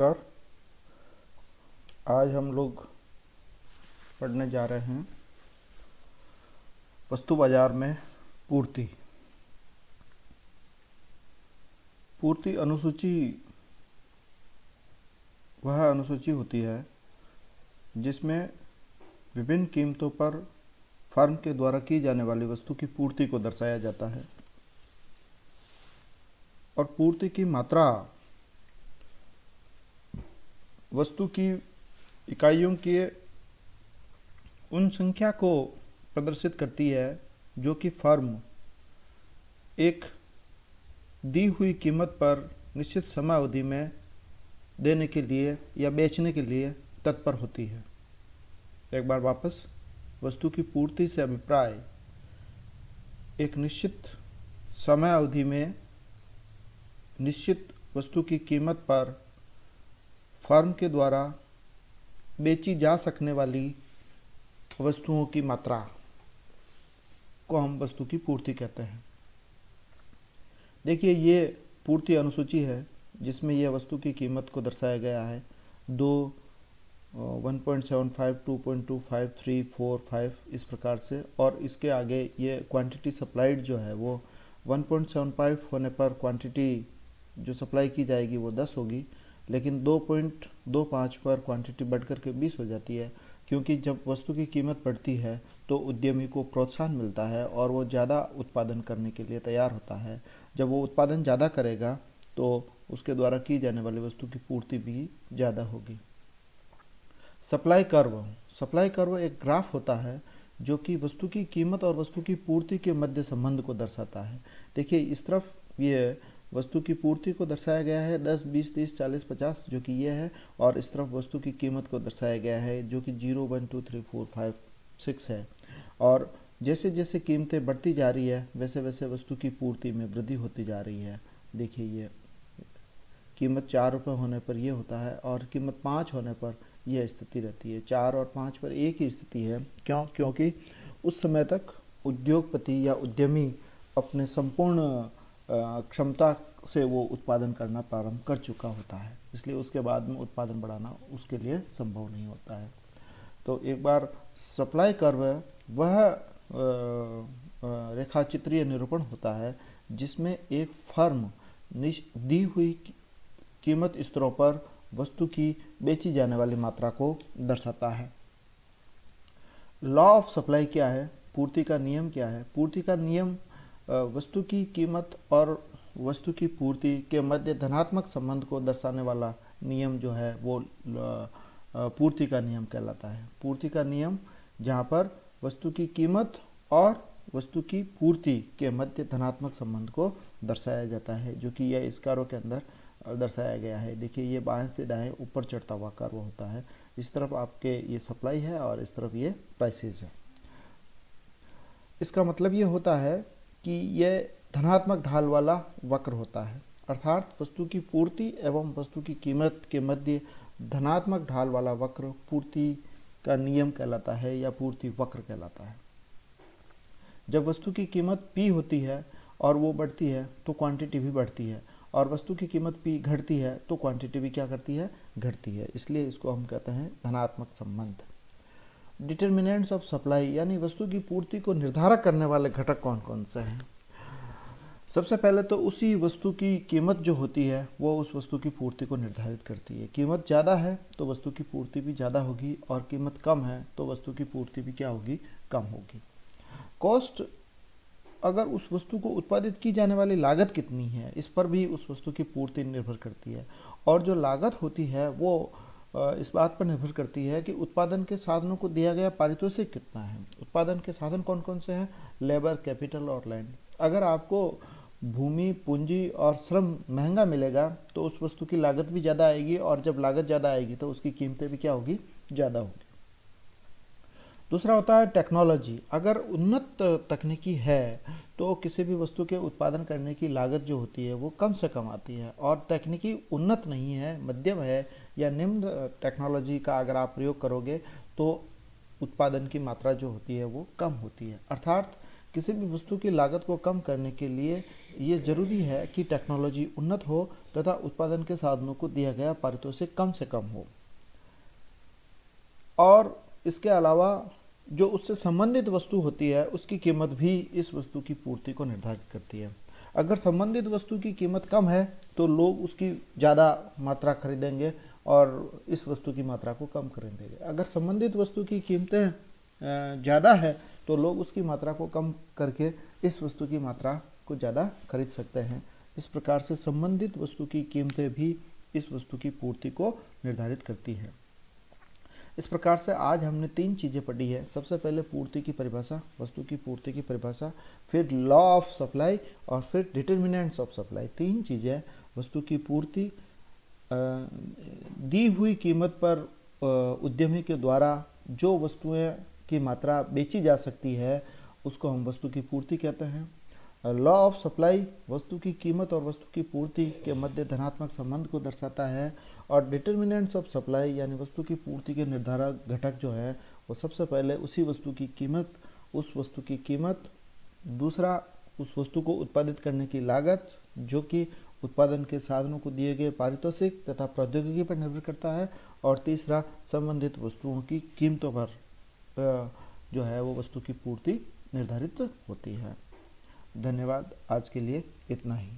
नमस्कार। आज हम लोग पढ़ने जा रहे हैं वस्तु बाजार में पूर्ति। पूर्ति अनुसूची वह अनुसूची होती है जिसमें विभिन्न कीमतों पर फर्म के द्वारा की जाने वाली वस्तु की पूर्ति को दर्शाया जाता है और पूर्ति की मात्रा वस्तु की इकाइयों की उन संख्या को प्रदर्शित करती है जो कि फर्म एक दी हुई कीमत पर निश्चित समय अवधि में देने के लिए या बेचने के लिए तत्पर होती है। एक बार वापस, वस्तु की पूर्ति से अभिप्राय एक निश्चित समय अवधि में निश्चित वस्तु की कीमत पर फर्म के द्वारा बेची जा सकने वाली वस्तुओं की मात्रा को हम वस्तु की पूर्ति कहते हैं। देखिए, ये पूर्ति अनुसूची है जिसमें यह वस्तु की कीमत को दर्शाया गया है। 1.75, 2.25, 3, 4, 5 इस प्रकार से, और इसके आगे ये क्वांटिटी सप्लाइड जो है वो 1.75 होने पर क्वांटिटी जो सप्लाई की जाएगी वो 10 होगी, लेकिन 2.25 पर क्वांटिटी बढ़ कर के 20 हो जाती है, क्योंकि जब वस्तु की कीमत बढ़ती है तो उद्यमी को प्रोत्साहन मिलता है और वो ज़्यादा उत्पादन करने के लिए तैयार होता है। जब वो उत्पादन ज़्यादा करेगा तो उसके द्वारा की जाने वाली वस्तु की पूर्ति भी ज़्यादा होगी। सप्लाई कर्व एक ग्राफ होता है जो कि वस्तु की कीमत और वस्तु की पूर्ति के मध्य संबंध को दर्शाता है। देखिए, इस तरफ ये वस्तु की पूर्ति को दर्शाया गया है 10, 20, 30, 40, 50 जो कि ये है, और इस तरफ वस्तु की कीमत को दर्शाया गया है जो कि 0, 1, 2, 3, 4, 5, 6 है। और जैसे जैसे कीमतें बढ़ती जा रही है वैसे वैसे वस्तु की पूर्ति में वृद्धि होती जा रही है। देखिए, ये कीमत 4 रुपये होने पर यह होता है और कीमत 5 होने पर यह स्थिति रहती है। 4 और 5 पर एक ही स्थिति है। क्यों? क्योंकि उस समय तक उद्योगपति या उद्यमी अपने संपूर्ण क्षमता से वो उत्पादन करना प्रारंभ कर चुका होता है, इसलिए उसके बाद में उत्पादन बढ़ाना उसके लिए संभव नहीं होता है। तो एक बार सप्लाई कर्व वह रेखाचित्रीय निरूपण होता है जिसमें एक फर्म दी हुई कीमत स्तरों पर वस्तु की बेची जाने वाली मात्रा को दर्शाता है। लॉ ऑफ सप्लाई क्या है? पूर्ति का नियम क्या है? पूर्ति का नियम वस्तु की कीमत और वस्तु की पूर्ति के मध्य धनात्मक संबंध को दर्शाने वाला नियम जो है वो पूर्ति का नियम कहलाता है। पूर्ति का नियम जहाँ पर वस्तु की कीमत और वस्तु की पूर्ति के मध्य धनात्मक संबंध को दर्शाया जाता है, जो कि यह इस कर्व के अंदर दर्शाया गया है। देखिए, ये बाएं से दाएं ऊपर चढ़ता हुआ कर्व होता है। इस तरफ आपके ये सप्लाई है और इस तरफ ये प्राइसेस है। इसका मतलब ये होता है कि यह धनात्मक ढाल वाला वक्र होता है, अर्थात वस्तु की पूर्ति एवं वस्तु की कीमत के मध्य धनात्मक ढाल वाला वक्र पूर्ति का नियम कहलाता है या पूर्ति वक्र कहलाता है। जब वस्तु की कीमत P होती है और वो बढ़ती है तो क्वांटिटी भी बढ़ती है, और वस्तु की कीमत P घटती है तो क्वांटिटी भी क्या करती है? घटती है। इसलिए इसको हम कहते हैं धनात्मक संबंध। डिटर्मिनेंट्स ऑफ सप्लाई, यानी वस्तु की पूर्ति को निर्धारक करने वाले घटक कौन कौन से हैं? सबसे पहले तो उसी वस्तु की कीमत जो होती है वो उस वस्तु की पूर्ति को निर्धारित करती है। कीमत ज़्यादा है तो वस्तु की पूर्ति भी ज़्यादा होगी, और कीमत कम है तो वस्तु की पूर्ति भी क्या होगी? कम होगी। कॉस्ट, अगर उस वस्तु को उत्पादित की जाने वाली लागत कितनी है, इस पर भी उस वस्तु की पूर्ति निर्भर करती है। और जो लागत होती है वो इस बात पर निर्भर करती है कि उत्पादन के साधनों को दिया गया पारितोषिक कितना है। उत्पादन के साधन कौन कौन से हैं? लेबर, कैपिटल और लैंड। अगर आपको भूमि, पूंजी और श्रम महंगा मिलेगा तो उस वस्तु की लागत भी ज़्यादा आएगी, और जब लागत ज़्यादा आएगी तो उसकी कीमतें भी क्या होगी? ज़्यादा होगी। दूसरा होता है टेक्नोलॉजी। अगर उन्नत तकनीकी है तो किसी भी वस्तु के उत्पादन करने की लागत जो होती है वो कम से कम आती है, और तकनीकी उन्नत नहीं है, मध्यम है या निम्न टेक्नोलॉजी का अगर आप प्रयोग करोगे तो उत्पादन की मात्रा जो होती है वो कम होती है। अर्थात किसी भी वस्तु की लागत को कम करने के लिए ये जरूरी है कि टेक्नोलॉजी उन्नत हो तथा उत्पादन के साधनों को दिया गया पारितोषिक कम से कम हो, और इसके अलावा जो उससे संबंधित वस्तु होती है उसकी कीमत भी इस वस्तु की पूर्ति को निर्धारित करती है। अगर संबंधित वस्तु की कीमत कम है तो लोग उसकी ज़्यादा मात्रा खरीदेंगे और इस वस्तु की मात्रा को कम खरीदेंगे। अगर संबंधित वस्तु की कीमतें ज़्यादा है तो लोग उसकी मात्रा को कम करके इस वस्तु की मात्रा को ज़्यादा खरीद सकते हैं। इस प्रकार से संबंधित वस्तु की कीमतें भी इस वस्तु की पूर्ति को निर्धारित करती हैं। इस प्रकार से आज हमने 3 चीज़ें पढ़ी है। सबसे पहले पूर्ति की परिभाषा, वस्तु की पूर्ति की परिभाषा, फिर लॉ ऑफ सप्लाई और फिर डिटर्मिनेंट्स ऑफ सप्लाई। 3 चीज़ें, वस्तु की पूर्ति, दी हुई कीमत पर उद्यमी के द्वारा जो वस्तुएं की मात्रा बेची जा सकती है उसको हम वस्तु की पूर्ति कहते हैं। लॉ ऑफ सप्लाई वस्तु की कीमत और वस्तु की पूर्ति के मध्य धनात्मक संबंध को दर्शाता है, और डिटर्मिनेंट्स ऑफ सप्लाई यानी वस्तु की पूर्ति के निर्धारक घटक जो है वो सबसे पहले उसी वस्तु की कीमत, उस वस्तु की कीमत, दूसरा उस वस्तु को उत्पादित करने की लागत जो कि उत्पादन के साधनों को दिए गए पारितोषिक तथा प्रौद्योगिकी पर निर्भर करता है, और तीसरा संबंधित वस्तुओं की कीमतों पर जो है वो वस्तु की पूर्ति निर्धारित होती है। धन्यवाद। आज के लिए इतना ही।